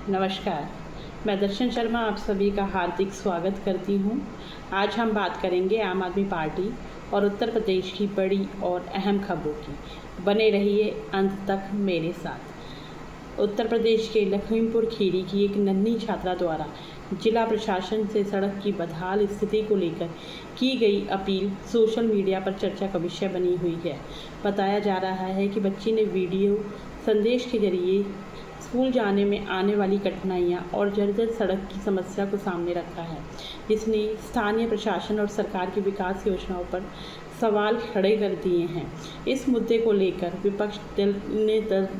नमस्कार, मैं दर्शन शर्मा आप सभी का हार्दिक स्वागत करती हूँ। आज हम बात करेंगे आम आदमी पार्टी और उत्तर प्रदेश की बड़ी और अहम खबरों की। बने रहिए अंत तक मेरे साथ। उत्तर प्रदेश के लखीमपुर खीरी की एक नन्ही छात्रा द्वारा जिला प्रशासन से सड़क की बदहाल स्थिति को लेकर की गई अपील सोशल मीडिया पर चर्चा का विषय बनी हुई है। बताया जा रहा है कि बच्ची ने वीडियो संदेश के जरिए स्कूल जाने में आने वाली कठिनाइयां और जर्जर सड़क की समस्या को सामने रखा है, जिसने स्थानीय प्रशासन और सरकार की विकास योजनाओं पर सवाल खड़े कर दिए हैं। इस मुद्दे को लेकर विपक्ष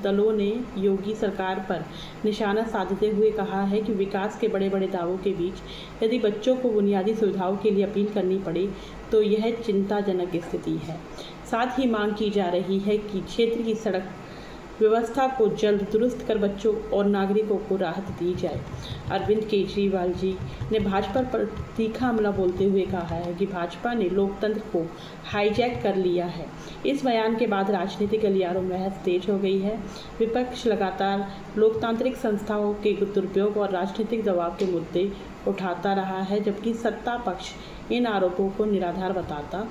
दलों ने योगी सरकार पर निशाना साधते हुए कहा है कि विकास के बड़े बड़े दावों के बीच यदि बच्चों को बुनियादी सुविधाओं के लिए अपील करनी पड़े तो यह चिंताजनक स्थिति है। साथ ही मांग की जा रही है कि क्षेत्र की सड़क व्यवस्था को जल्द दुरुस्त कर बच्चों और नागरिकों को राहत दी जाए। अरविंद केजरीवाल जी ने भाजपा पर तीखा हमला बोलते हुए कहा है कि भाजपा ने लोकतंत्र को हाईजैक कर लिया है। इस बयान के बाद राजनीतिक गलियारों में बहस तेज हो गई है। विपक्ष लगातार लोकतांत्रिक संस्थाओं के दुरुपयोग और राजनीतिक दबाव के मुद्दे उठाता रहा है, जबकि सत्ता पक्ष इन आरोपों को निराधार बताता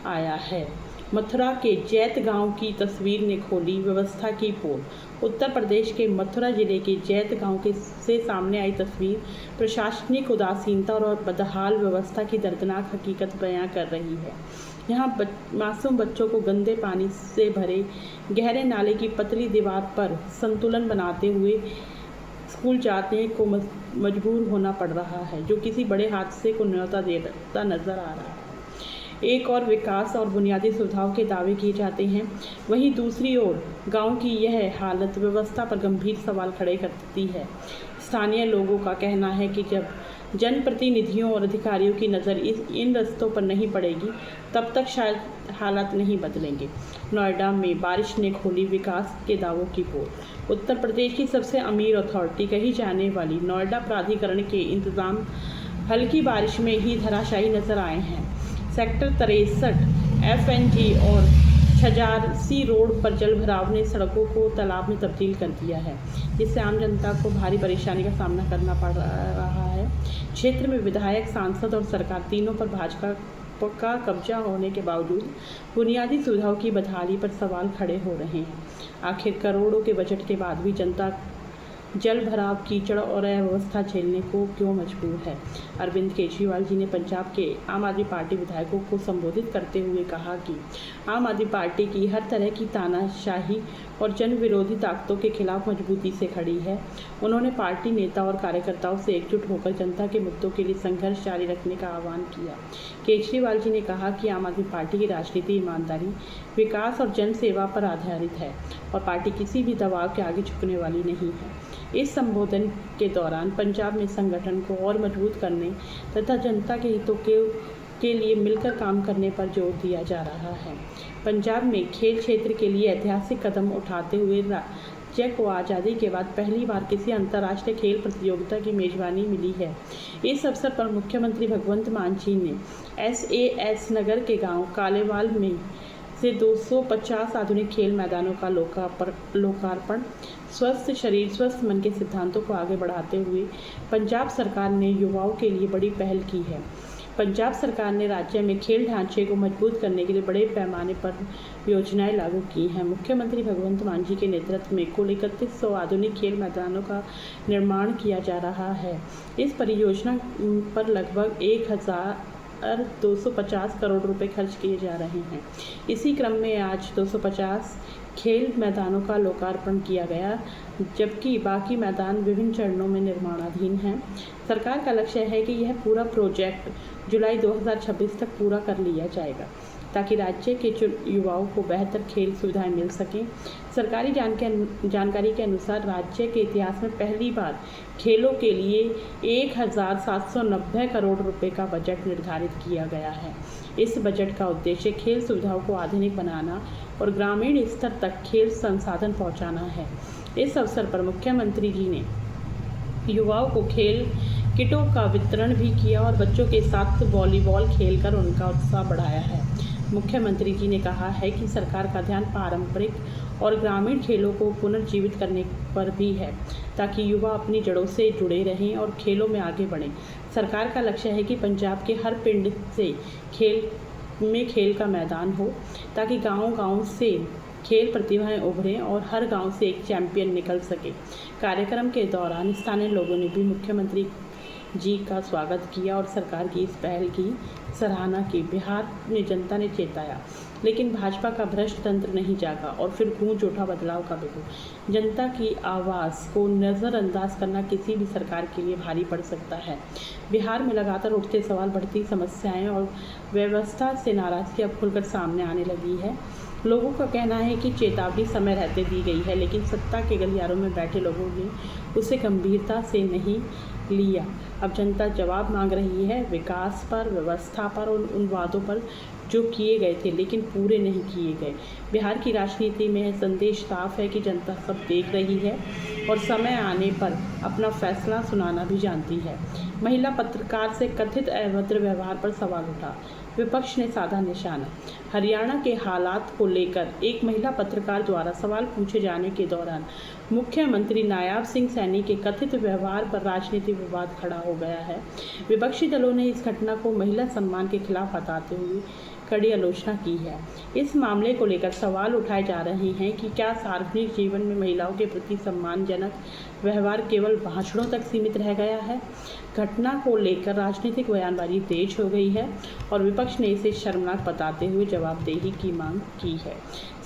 आया है। मथुरा के जैत गांव की तस्वीर ने खोली व्यवस्था की पोल। उत्तर प्रदेश के मथुरा जिले के जैत गांव से सामने आई तस्वीर प्रशासनिक उदासीनता और बदहाल व्यवस्था की दर्दनाक हकीकत बयां कर रही है। यहाँ मासूम बच्चों को गंदे पानी से भरे गहरे नाले की पतली दीवार पर संतुलन बनाते हुए स्कूल जाने को मजबूर होना पड़ रहा है, जो किसी बड़े हादसे को न्योता देता नजर आ रहा है। एक और विकास और बुनियादी सुविधाओं के दावे किए जाते हैं, वहीं दूसरी ओर गांव की यह हालत व्यवस्था पर गंभीर सवाल खड़े करती है। स्थानीय लोगों का कहना है कि जब जनप्रतिनिधियों और अधिकारियों की नज़र इन रास्तों पर नहीं पड़ेगी, तब तक शायद हालात नहीं बदलेंगे। नोएडा में बारिश ने खोली विकास के दावों की पोल। उत्तर प्रदेश की सबसे अमीर अथॉरिटी कही जाने वाली नोएडा प्राधिकरण के इंतजाम हल्की बारिश में ही धराशायी नजर आए हैं। सेक्टर 63 FNG और छजारसी रोड पर जलभराव ने सड़कों को तालाब में तब्दील कर दिया है, जिससे आम जनता को भारी परेशानी का सामना करना पड़ रहा है। क्षेत्र में विधायक, सांसद और सरकार तीनों पर भाजपा का कब्जा होने के बावजूद बुनियादी सुविधाओं की बदहाली पर सवाल खड़े हो रहे हैं। आखिर करोड़ों के बजट के बाद भी जनता जल भराव, कीचड़ और अव्यवस्था झेलने को क्यों मजबूर है। अरविंद केजरीवाल जी ने पंजाब के आम आदमी पार्टी विधायकों को संबोधित करते हुए कहा कि आम आदमी पार्टी की हर तरह की तानाशाही और जन विरोधी ताकतों के खिलाफ मजबूती से खड़ी है। उन्होंने पार्टी नेता और कार्यकर्ताओं से एकजुट होकर जनता के मुद्दों के लिए संघर्ष जारी रखने का आह्वान किया। केजरीवाल जी ने कहा कि आम आदमी पार्टी की राजनीति ईमानदारी, विकास और जन सेवा पर आधारित है और पार्टी किसी भी दबाव के आगे झुकने वाली नहीं है। इस संबोधन के दौरान पंजाब में संगठन को और मजबूत करने तथा जनता के हितों के लिए मिलकर काम करने पर जोर दिया जा रहा है। पंजाब में खेल क्षेत्र के लिए ऐतिहासिक कदम उठाते हुए राज्य को आज़ादी के बाद पहली बार किसी अंतर्राष्ट्रीय खेल प्रतियोगिता की मेजबानी मिली है। इस अवसर पर मुख्यमंत्री भगवंत मान जी ने SAS नगर के गांव कालेवाल में से 250 आधुनिक खेल मैदानों का लोकार्पण स्वस्थ शरीर स्वस्थ मन के सिद्धांतों को आगे बढ़ाते हुए पंजाब सरकार ने युवाओं के लिए बड़ी पहल की है। पंजाब सरकार ने राज्य में खेल ढांचे को मजबूत करने के लिए बड़े पैमाने पर योजनाएं लागू की हैं। मुख्यमंत्री भगवंत मान जी के नेतृत्व में कुल 3100 आधुनिक खेल मैदानों का निर्माण किया जा रहा है। इस परियोजना पर लगभग 1250 करोड़ रुपए खर्च किए जा रहे हैं। इसी क्रम में आज 250 खेल मैदानों का लोकार्पण किया गया, जबकि बाकी मैदान विभिन्न चरणों में निर्माणाधीन हैं। सरकार का लक्ष्य है कि यह पूरा प्रोजेक्ट जुलाई 2026 तक पूरा कर लिया जाएगा, ताकि राज्य के युवाओं को बेहतर खेल सुविधाएं मिल सकें। सरकारी जानकारी के अनुसार राज्य के इतिहास में पहली बार खेलों के लिए 1790 करोड़ रुपए का बजट निर्धारित किया गया है। इस बजट का उद्देश्य खेल सुविधाओं को आधुनिक बनाना और ग्रामीण स्तर तक खेल संसाधन पहुंचाना है। इस अवसर पर मुख्यमंत्री जी ने युवाओं को खेल किटों का वितरण भी किया और बच्चों के साथ वॉलीबॉल खेलकर उनका उत्साह बढ़ाया है। मुख्यमंत्री जी ने कहा है कि सरकार का ध्यान पारंपरिक और ग्रामीण खेलों को पुनर्जीवित करने पर भी है, ताकि युवा अपनी जड़ों से जुड़े रहें और खेलों में आगे बढ़ें। सरकार का लक्ष्य है कि पंजाब के हर पिंड से खेल का मैदान हो, ताकि गांव-गांव से खेल प्रतिभाएं उभरें और हर गांव से एक चैंपियन निकल सके। कार्यक्रम के दौरान स्थानीय लोगों ने भी मुख्यमंत्री जी का स्वागत किया और सरकार की इस पहल की सराहना की। बिहार में जनता ने चेताया, लेकिन भाजपा का भ्रष्ट तंत्र नहीं जागा और फिर गूंज उठा बदलाव का बिगुल। जनता की आवाज़ को नज़रअंदाज करना किसी भी सरकार के लिए भारी पड़ सकता है। बिहार में लगातार उठते सवाल, बढ़ती समस्याएं और व्यवस्था से नाराज़गी अब खुलकर सामने आने लगी है। लोगों का कहना है कि चेतावनी समय रहते दी गई है, लेकिन सत्ता के गलियारों में बैठे लोगों ने उसे गंभीरता से नहीं लिया। अब जनता जवाब मांग रही है, विकास पर, व्यवस्था पर और उन वादों पर जो किए गए थे लेकिन पूरे नहीं किए गए। बिहार की राजनीति में संदेश साफ है कि जनता सब देख रही है और समय आने पर अपना फैसला सुनाना भी जानती है। महिला पत्रकार से कथित अभद्र व्यवहार पर सवाल उठा, विपक्ष ने साधा निशाना। हरियाणा के हालात को लेकर एक महिला पत्रकार द्वारा सवाल पूछे जाने के दौरान मुख्यमंत्री नायब सिंह सैनी के कथित व्यवहार पर राजनीतिक विवाद खड़ा हो गया है। विपक्षी दलों ने इस घटना को महिला सम्मान के खिलाफ बताते हुए कड़ी आलोचना की है। इस मामले को लेकर सवाल उठाए जा रहे हैं कि क्या सार्वजनिक जीवन में महिलाओं के प्रति सम्मानजनक व्यवहार केवल भाषणों तक सीमित रह गया है। घटना को लेकर राजनीतिक बयानबाजी तेज हो गई है और विपक्ष ने इसे शर्मनाक बताते हुए जवाबदेही की मांग की है।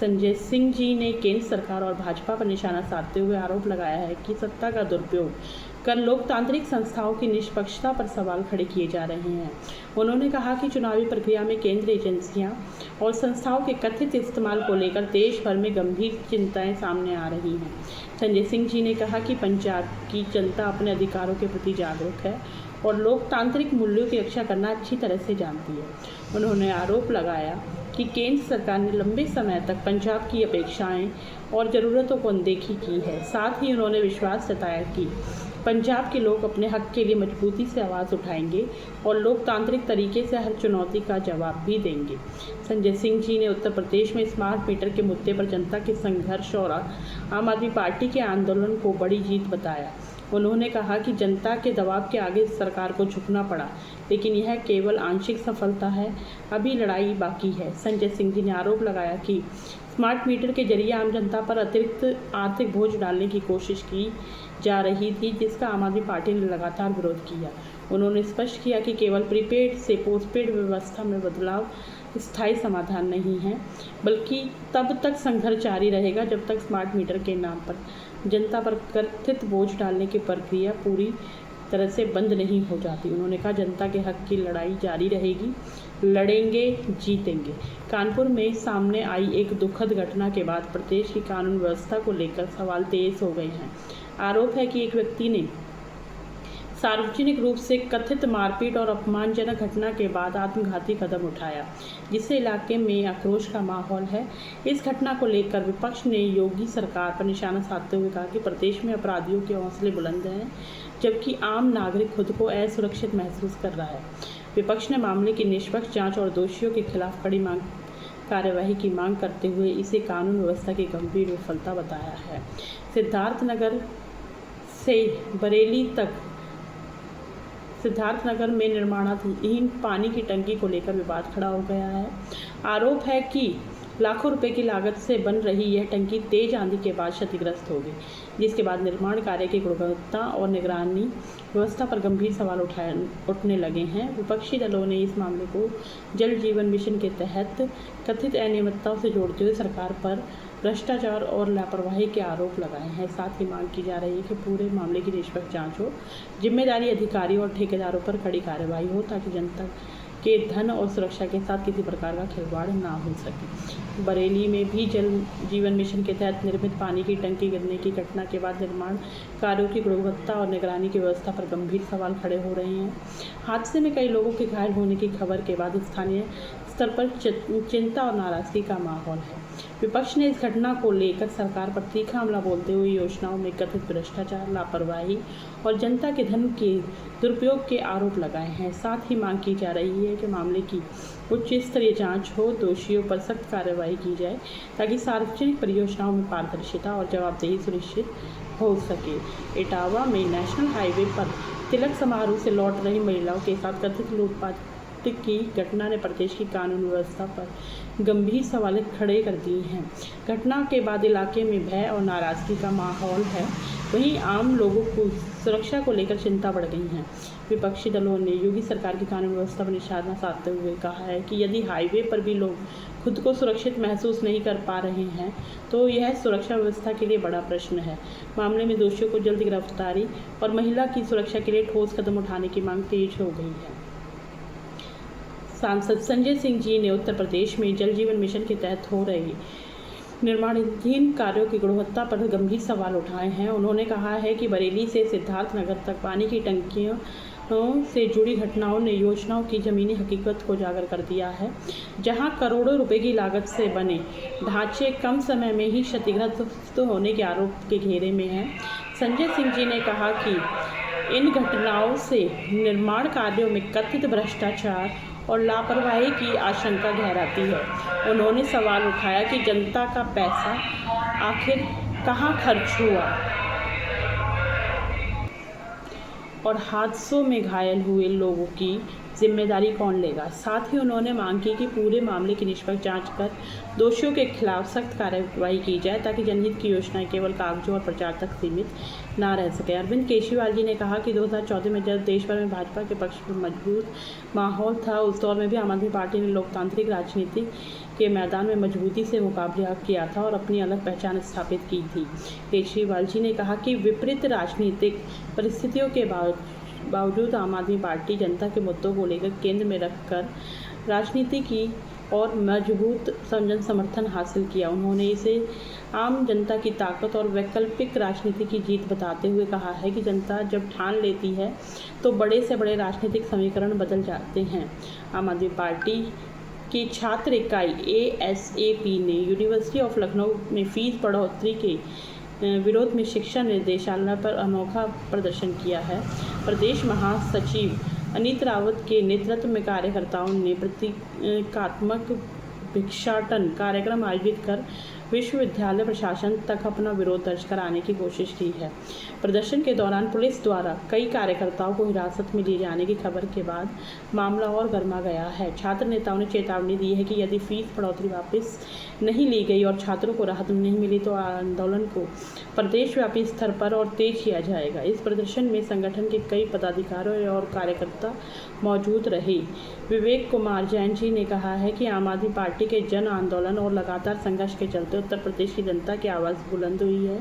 संजय सिंह जी ने केंद्र सरकार और भाजपा पर निशाना साधते हुए आरोप लगाया है कि सत्ता का दुरुपयोग कर लोकतांत्रिक संस्थाओं की निष्पक्षता पर सवाल खड़े किए जा रहे हैं। उन्होंने कहा कि चुनावी प्रक्रिया में केंद्रीय एजेंसियां और संस्थाओं के कथित इस्तेमाल को लेकर देश भर में गंभीर चिंताएं सामने आ रही हैं। संजय सिंह जी ने कहा कि पंजाब की जनता अपने अधिकारों के प्रति जागरूक है और लोकतांत्रिक मूल्यों की रक्षा करना अच्छी तरह से जानती है। उन्होंने आरोप लगाया कि केंद्र सरकार ने लंबे समय तक पंजाब की अपेक्षाएं और ज़रूरतों को अनदेखी की है। साथ ही उन्होंने विश्वास जताया कि पंजाब के लोग अपने हक के लिए मजबूती से आवाज़ उठाएंगे और लोकतांत्रिक तरीके से हर चुनौती का जवाब भी देंगे। संजय सिंह जी ने उत्तर प्रदेश में स्मार्ट मीटर के मुद्दे पर जनता के संघर्ष और आम आदमी पार्टी के आंदोलन को बड़ी जीत बताया। उन्होंने कहा कि जनता के दबाव के आगे सरकार को झुकना पड़ा, लेकिन यह केवल आंशिक सफलता है, अभी लड़ाई बाकी है। संजय सिंह जी ने आरोप लगाया कि स्मार्ट मीटर के जरिए आम जनता पर अतिरिक्त आर्थिक बोझ डालने की कोशिश की जा रही थी, जिसका आम आदमी पार्टी ने लगातार विरोध किया। उन्होंने स्पष्ट किया कि केवल प्रीपेड से पोस्टपेड व्यवस्था में बदलाव स्थायी समाधान नहीं है, बल्कि तब तक संघर्ष जारी रहेगा जब तक स्मार्ट मीटर के नाम पर जनता पर कथित बोझ डालने की प्रक्रिया पूरी तरह से बंद नहीं हो जाती। उन्होंने कहा, जनता के हक की लड़ाई जारी रहेगी, लड़ेंगे, जीतेंगे। कानपुर में सामने आई एक दुखद घटना के बाद प्रदेश की कानून व्यवस्था को लेकर सवाल तेज हो गए हैं। आरोप है कि एक व्यक्ति ने सार्वजनिक रूप से कथित मारपीट और अपमानजनक घटना के बाद आत्मघाती कदम उठाया, जिससे इलाके में आक्रोश का माहौल है। इस घटना को लेकर विपक्ष ने योगी सरकार पर निशाना साधते हुए कहा कि प्रदेश में अपराधियों के हौसले बुलंद हैं, जबकि आम नागरिक खुद को असुरक्षित महसूस कर रहा है। विपक्ष ने मामले की निष्पक्ष जांच और दोषियों के खिलाफ कड़ी कार्यवाही की मांग करते हुए इसे कानून व्यवस्था की गंभीर विफलता बताया है। सिद्धार्थनगर से बरेली तक सिद्धार्थनगर में निर्माणाधीन पानी की टंकी को लेकर विवाद खड़ा हो गया है। आरोप है कि लाखों रुपए की लागत से बन रही यह टंकी तेज आंधी के बाद क्षतिग्रस्त हो गई, जिसके बाद निर्माण कार्य की गुणवत्ता और निगरानी व्यवस्था पर गंभीर सवाल उठने लगे हैं। विपक्षी दलों ने इस मामले को जल जीवन मिशन के तहत कथित अनियमितताओं से जोड़ते हुए सरकार पर भ्रष्टाचार और लापरवाही के आरोप लगाए हैं। साथ ही मांग की जा रही है कि पूरे मामले की निष्पक्ष जांच हो, जिम्मेदारी अधिकारियों और ठेकेदारों पर कड़ी कार्रवाई हो, ताकि जनता के धन और सुरक्षा के साथ किसी प्रकार का खिलवाड़ ना हो सके। बरेली में भी जल जीवन मिशन के तहत निर्मित पानी की टंकी गिरने की घटना के बाद निर्माण कार्यों की गुणवत्ता और निगरानी की व्यवस्था पर गंभीर सवाल खड़े हो रहे हैं। हादसे में कई लोगों के घायल होने की खबर के बाद स्थानीय स्तर पर चिंता और नाराजगी का माहौल है। विपक्ष ने इस घटना को लेकर सरकार पर तीखा हमला बोलते हुए योजनाओं में कथित भ्रष्टाचार, लापरवाही और जनता के धन के दुरुपयोग के आरोप लगाए हैं। साथ ही मांग की जा रही है कि मामले की उच्च स्तरीय जांच हो, दोषियों पर सख्त कार्रवाई की जाए ताकि सार्वजनिक परियोजनाओं में पारदर्शिता और जवाबदेही सुनिश्चित हो सके। इटावा में नेशनल हाईवे पर तिलक समारोह से लौट रही महिलाओं के साथ कथित लूटपाट की घटना ने प्रदेश की कानून व्यवस्था पर गंभीर सवाल खड़े कर दिए हैं। घटना के बाद इलाके में भय और नाराजगी का माहौल है। वहीं आम लोगों को सुरक्षा को लेकर चिंता बढ़ गई है। विपक्षी दलों ने योगी सरकार की कानून व्यवस्था पर निशाना साधते हुए कहा है कि यदि हाईवे पर भी लोग खुद को सुरक्षित महसूस नहीं कर पा रहे हैं तो यह सुरक्षा व्यवस्था के लिए बड़ा प्रश्न है। मामले में दोषियों को जल्द गिरफ्तारी और महिला की सुरक्षा के लिए ठोस कदम उठाने की मांग तेज हो गई है। सांसद संजय सिंह जी ने उत्तर प्रदेश में जल जीवन मिशन के तहत हो रहे निर्माणाधीन कार्यों की गुणवत्ता पर गंभीर सवाल उठाए हैं। उन्होंने कहा है कि बरेली से सिद्धार्थनगर तक पानी की टंकियों से जुड़ी घटनाओं ने योजनाओं की जमीनी हकीकत को उजागर कर दिया है। जहां करोड़ों रुपए की लागत से बने ढांचे कम समय में ही क्षतिग्रस्त होने के आरोप के घेरे में हैं। संजय सिंह जी ने कहा कि इन घटनाओं से निर्माण कार्यों में कथित भ्रष्टाचार और लापरवाही की आशंका गहराती है। उन्होंने सवाल उठाया कि जनता का पैसा आखिर कहां खर्च हुआ और हादसों में घायल हुए लोगों की जिम्मेदारी कौन लेगा। साथ ही उन्होंने मांग की कि पूरे मामले की निष्पक्ष जांच कर दोषियों के खिलाफ सख्त कार्रवाई की जाए ताकि जनहित की योजनाएं केवल कागजों और प्रचार तक सीमित ना रह सके। अरविंद केजरीवाल जी ने कहा कि 2014 में जब देश भर में भाजपा के पक्ष में मजबूत माहौल था, उस दौर में भी आम आदमी पार्टी ने लोकतांत्रिक राजनीति के मैदान में मजबूती से मुकाबला किया था और अपनी अलग पहचान स्थापित की थी। केजरीवाल जी ने कहा कि विपरीत राजनीतिक परिस्थितियों के बावजूद आम आदमी पार्टी जनता के मुद्दों को लेकर केंद्र में रखकर राजनीति की और मजबूत जन समर्थन हासिल किया। उन्होंने इसे आम जनता की ताकत और वैकल्पिक राजनीति की जीत बताते हुए कहा है कि जनता जब ठान लेती है तो बड़े से बड़े राजनीतिक समीकरण बदल जाते हैं। आम आदमी पार्टी की छात्र इकाई ASAP ने यूनिवर्सिटी ऑफ लखनऊ में फीस बढ़ोतरी के विरोध में शिक्षा निर्देशालय पर अनोखा प्रदर्शन किया है। प्रदेश महासचिव अनीत रावत के नेतृत्व में कार्यकर्ताओं ने प्रतीकात्मक भिक्षाटन कार्यक्रम आयोजित कर विश्वविद्यालय प्रशासन तक अपना विरोध दर्ज कराने की कोशिश की है। प्रदर्शन के दौरान पुलिस द्वारा कई कार्यकर्ताओं को हिरासत में लिए जाने की खबर के बाद मामला और गर्मा गया है। छात्र नेताओं ने चेतावनी दी है कि यदि फीस बढ़ोतरी वापस नहीं ली गई और छात्रों को राहत नहीं मिली तो आंदोलन को प्रदेशव्यापी स्तर पर और तेज किया जाएगा। इस प्रदर्शन में संगठन के कई पदाधिकारी और कार्यकर्ता मौजूद रहे। विवेक कुमार जैन जी ने कहा है कि आम आदमी पार्टी के जन आंदोलन और लगातार संघर्ष के चलते उत्तर प्रदेश की जनता की आवाज़ बुलंद हुई है।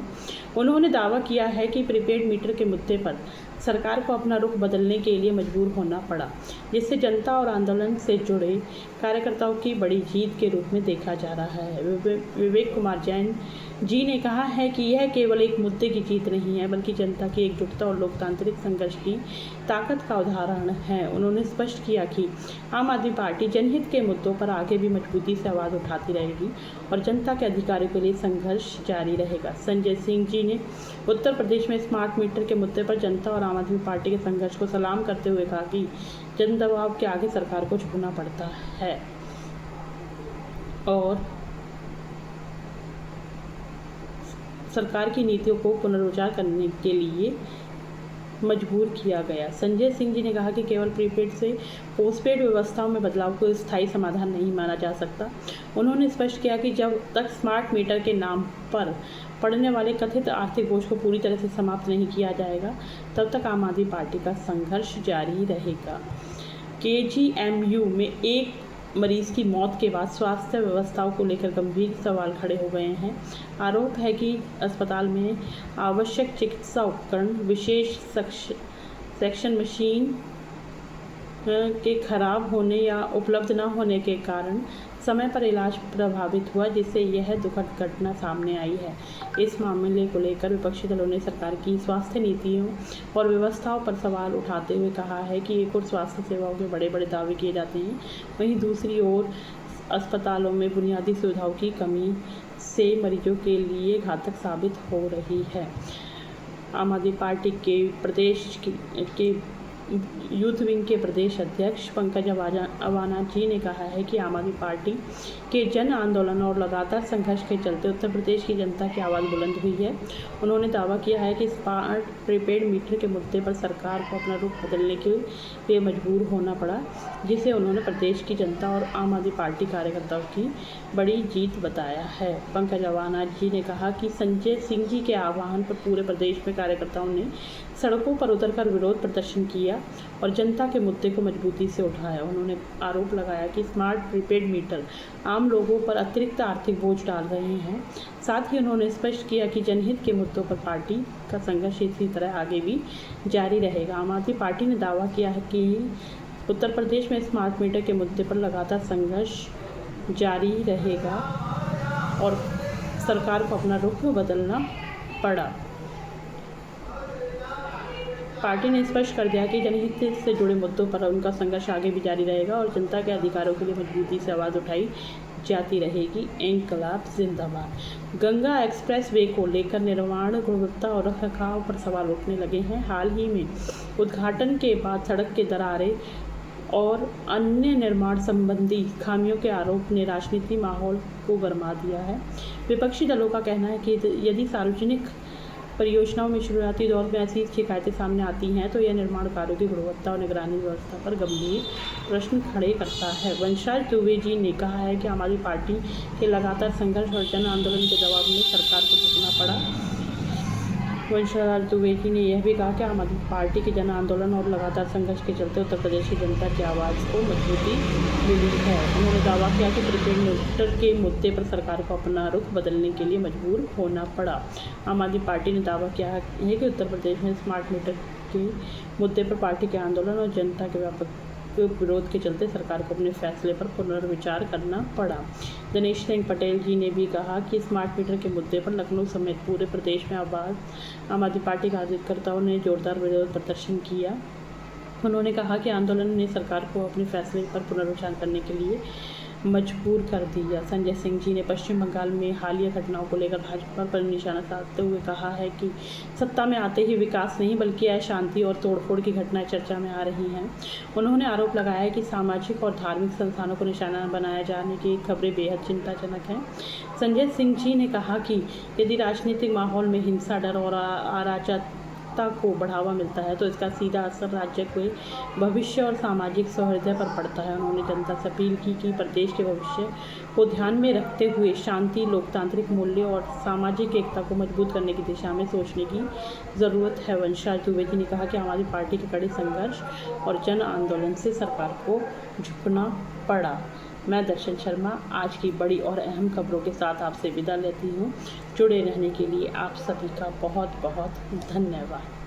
उन्होंने दावा किया है कि प्रीपेड मीटर के मुद्दे पर सरकार को अपना रुख बदलने के लिए मजबूर होना पड़ा, जिससे जनता और आंदोलन से जुड़े कार्यकर्ताओं की बड़ी जीत के रूप में देखा जा रहा है। विवेक कुमार जैन जी ने कहा है कि यह केवल एक मुद्दे की जीत नहीं है बल्कि जनता की एकजुटता और लोकतांत्रिक संघर्ष की ताकत का उदाहरण है। उन्होंने स्पष्ट किया कि आम आदमी पार्टी जनहित के मुद्दों पर आगे भी मजबूती से आवाज़ उठाती रहेगी और जनता के अधिकारों के लिए संघर्ष जारी रहेगा। संजय सिंह जी ने उत्तर प्रदेश में स्मार्ट मीटर के मुद्दे पर जनता और आम आदमी पार्टी के संघर्ष को सलाम करते हुए कहा कि जन दबाव के आगे सरकार को झुकना पड़ता है और सरकार की नीतियों को पुनर्विचार करने के लिए मजबूर किया गया। संजय सिंह जी ने कहा कि केवल प्रीपेड से पोस्टपेड व्यवस्थाओं में बदलाव को स्थायी समाधान नहीं माना जा सकता। उन्होंने स्पष्ट किया कि जब तक स्मार्ट मीटर के नाम पर पड़ने वाले कथित आर्थिक बोझ को पूरी तरह से समाप्त नहीं किया जाएगा, तब तक आम आदमी पार्टी का संघर्ष जारी रहेगा। KGMU में एक मरीज की मौत के बाद स्वास्थ्य व्यवस्थाओं को लेकर गंभीर सवाल खड़े हो गए हैं। आरोप है कि अस्पताल में आवश्यक चिकित्सा उपकरण, विशेष सेक्शन मशीन के खराब होने या उपलब्ध न होने के कारण समय पर इलाज प्रभावित हुआ, जिससे यह दुखद घटना सामने आई है। इस मामले को लेकर विपक्षी दलों ने सरकार की स्वास्थ्य नीतियों और व्यवस्थाओं पर सवाल उठाते हुए कहा है कि एक और स्वास्थ्य सेवाओं के बड़े बड़े दावे किए जाते हैं, वहीं दूसरी ओर अस्पतालों में बुनियादी सुविधाओं की कमी से मरीजों के लिए घातक साबित हो रही है। आम आदमी पार्टी के प्रदेश के यूथ विंग के प्रदेश अध्यक्ष पंकज अवाना जी ने कहा है कि आम आदमी पार्टी के जन आंदोलन और लगातार संघर्ष के चलते उत्तर प्रदेश की जनता की आवाज़ बुलंद हुई है। उन्होंने दावा किया है कि स्मार्ट प्रीपेड मीटर के मुद्दे पर सरकार को अपना रुख बदलने के लिए मजबूर होना पड़ा, जिसे उन्होंने प्रदेश की जनता और आम आदमी पार्टी कार्यकर्ताओं की बड़ी जीत बताया है। पंकज अवाना जी ने कहा कि संजय सिंह जी के आह्वान पर पूरे प्रदेश में कार्यकर्ताओं ने सड़कों पर उतरकर विरोध प्रदर्शन किया और जनता के मुद्दे को मजबूती से उठाया। उन्होंने आरोप लगाया कि स्मार्ट प्रीपेड मीटर आम लोगों पर अतिरिक्त आर्थिक बोझ डाल रहे हैं। साथ ही उन्होंने स्पष्ट किया कि जनहित के मुद्दों पर पार्टी का संघर्ष इसी तरह आगे भी जारी रहेगा। आम आदमी पार्टी ने दावा किया है कि उत्तर प्रदेश में स्मार्ट मीटर के मुद्दे पर लगातार संघर्ष जारी रहेगा और सरकार को अपना रुख बदलना पड़ा। पार्टी ने स्पष्ट कर दिया कि जनहित से जुड़े मुद्दों पर उनका संघर्ष आगे भी जारी रहेगा और जनता के अधिकारों के लिए मजबूती से आवाज़ उठाई जाती रहेगी। इंकलाब जिंदाबाद। गंगा एक्सप्रेस वे को लेकर निर्माण गुणवत्ता और रखरखाव पर सवाल उठने लगे हैं। हाल ही में उद्घाटन के बाद सड़क के दरारें और अन्य निर्माण संबंधी खामियों के आरोप ने राजनीति माहौल को गरमा दिया है। विपक्षी दलों का कहना है कि यदि सार्वजनिक परियोजनाओं में शुरुआती दौर में ऐसी शिकायतें सामने आती हैं तो यह निर्माण कार्यों की गुणवत्ता और निगरानी व्यवस्था पर गंभीर प्रश्न खड़े करता है। वंशराज दुबे जी ने कहा है कि आम आदमी पार्टी के लगातार संघर्ष और जन आंदोलन के दबाव में सरकार को झुकना पड़ा। वंशराज दुबे जी ने यह भी कहा कि आम आदमी पार्टी के जन आंदोलन और लगातार संघर्ष के चलते उत्तर प्रदेश की जनता की आवाज़ को मजबूती मिली है। उन्होंने दावा किया कि प्रीपेड मीटर के मुद्दे पर सरकार को अपना रुख बदलने के लिए मजबूर होना पड़ा। आम आदमी पार्टी ने दावा किया है कि उत्तर प्रदेश में स्मार्ट मीटर के मुद्दे पर पार्टी के आंदोलन और जनता के व्यापक विरोध के चलते सरकार को अपने फैसले पर पुनर्विचार करना पड़ा। दिनेश सिंह पटेल जी ने भी कहा कि स्मार्ट मीटर के मुद्दे पर लखनऊ समेत पूरे प्रदेश में आम आदमी पार्टी कार्यकर्ताओं ने जोरदार विरोध प्रदर्शन किया। उन्होंने कहा कि आंदोलन ने सरकार को अपने फैसले पर पुनर्विचार करने के लिए मजबूर कर दिया। संजय सिंह जी ने पश्चिम बंगाल में हालिया घटनाओं को लेकर भाजपा पर निशाना साधते हुए कहा है कि सत्ता में आते ही विकास नहीं बल्कि अशांति और तोड़फोड़ की घटनाएं चर्चा में आ रही हैं। उन्होंने आरोप लगाया कि सामाजिक और धार्मिक संस्थानों को निशाना बनाए जाने की खबरें बेहद चिंताजनक हैं। संजय सिंह जी ने कहा कि यदि राजनीतिक माहौल में हिंसा, डर और अराजकता को बढ़ावा मिलता है तो इसका सीधा असर राज्य के भविष्य और सामाजिक सौहार्द पर पड़ता है। उन्होंने जनता से अपील की कि प्रदेश के भविष्य को ध्यान में रखते हुए शांति, लोकतांत्रिक मूल्य और सामाजिक एकता को मजबूत करने की दिशा में सोचने की ज़रूरत है। वंशराज दुबे जी ने कहा कि आम आदमी पार्टी के कड़े संघर्ष और जन आंदोलन से सरकार को झुकना पड़ा। मैं दर्शन शर्मा आज की बड़ी और अहम खबरों के साथ आपसे विदा लेती हूँ। जुड़े रहने के लिए आप सभी का बहुत बहुत धन्यवाद।